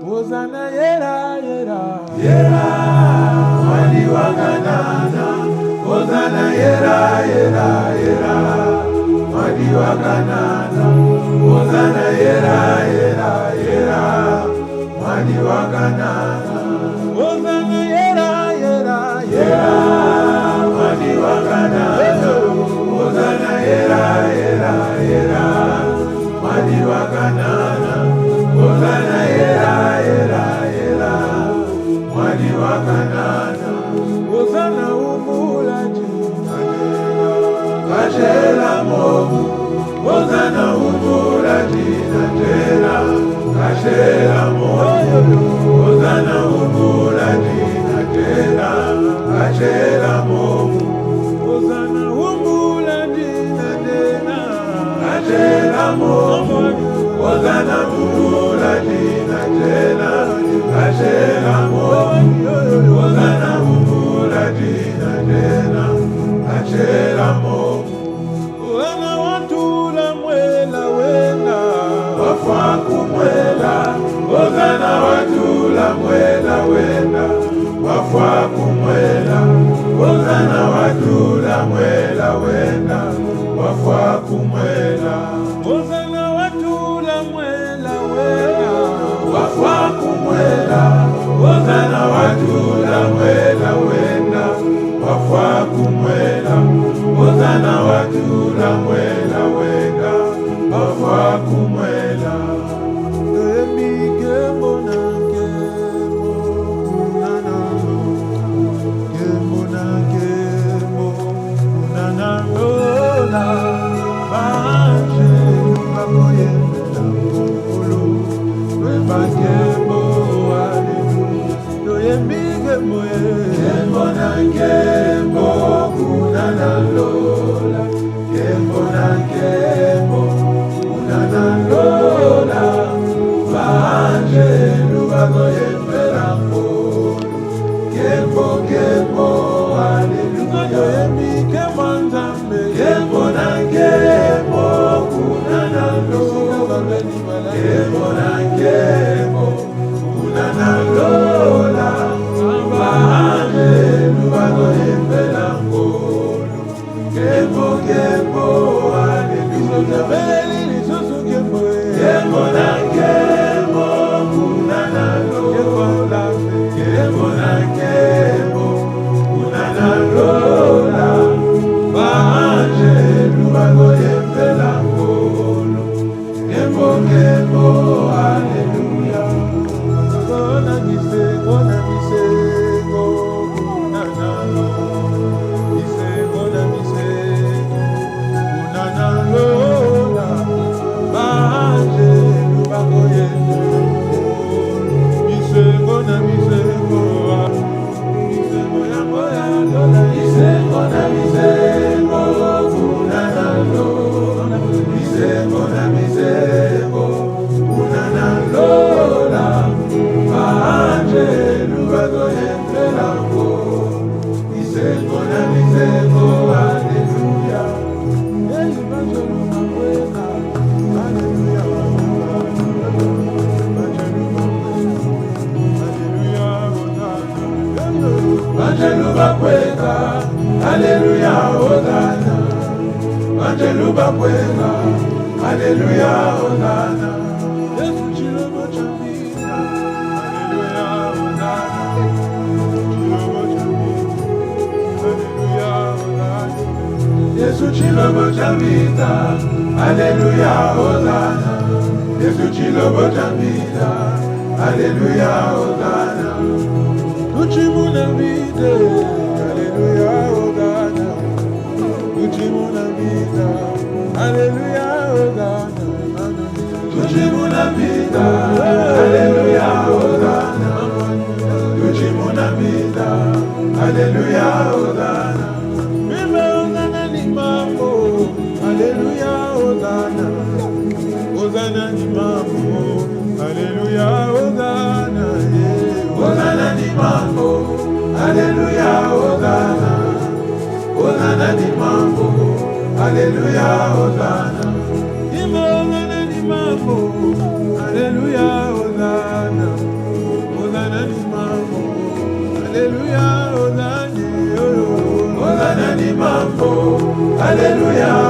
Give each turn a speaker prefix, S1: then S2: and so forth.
S1: Hosanna yera yera
S2: Yera, Mwali wakanana. Hosanna yera yera yera, Mwali wakanana. Hosanna yera yera yera, Mwali wakanana.
S1: Hosanna yera yera
S2: Yera, Mwali wakanana. Hosanna yera yera yera, Mwali wakanana. Hosanna yera yera yera, Mwali wakanana.
S1: Hosanna umulaji
S2: Kashela momu, Hosanna umulaji natela. Kashela momu, Hosanna umulaji natela. Kashela momu,
S1: Hosanna umulaji natela.
S2: Kashela momu, Hosanna umulaji natela. Kashela momu, Hosanna umulaji natela. Kashela momu.
S1: Wana watula mwela wena
S2: Wafa kumwela, Hosanna watula mwela wenda. Wafa kumwela, Hosanna watula mwela wenda. Wafa kumwela,
S1: Hosanna watula mwela wena
S2: wafa kumwela, Hosanna watula mwela wenda. Wafa kumwela, Hosanna watula mwela wenda. Wafa kumwela.
S1: Emi kemo na kemo Unanalo Kemo na kemo Unanalola Baje Bakoye Olo Weba kemo Hallelujah Emi kemo
S2: Kembo na kembo, kunana lola. Kembo na kembo, kunana lola. Baje lubago yembera mbolo. Kembo kembo, hallelujah.
S1: Emi kemo nzambe
S2: Kembo na kembo, kunana lola. Kembo na kembo, kunana lola. Baje lubago yembera mbolo. Kembo kembo, hallelujah.
S1: Beli lisusu kemo
S2: Kembo na kembo, kunana lola. Kembo na kembo, kunana lola. Baje lubago yembera mbolo. Kembo kembo, hallelujah.
S1: Gona misego Unanalo Misego na misego Unanalola Baje lubago yendo Misego na misego Misego yango ya lola
S2: Misego na misego, kunana lola. Misego na misego, kunana lola. Baje lubago yembera mbolo. Misego na misego, hallelujah.
S1: Hey, baje lubago yendo Hallelujah Baje lubago Hallelujah
S2: Banjeluba kweka, haleluya, Hosanna. Banjeluba kweka, haleluya, Hosanna.
S1: Yesu chilobo chambina Hallelujah Hosanna Chilobo chambina Hallelujah Hosanna
S2: Yesu chilobo chambita, haleluya, Hosanna. Yesu chilobo chambita, haleluya, Hosanna.
S1: Uchimuna vida Hallelujah Hosanna Uchimuna vida Hallelujah Hosanna
S2: Tujimuna vida, haleluya, Hosanna. Tujimuna vida, haleluya, Hosanna.
S1: Mime Hosanna ni mambo Hallelujah Hosanna Hosanna ni mambo Hallelujah Hosanna
S2: Hosanna ni mambo, haleluya, Hosanna. Hosanna ni mambo, haleluya, Hosanna.
S1: Hosanna ni mambo Hallelujah Hosanna
S2: Alléluia,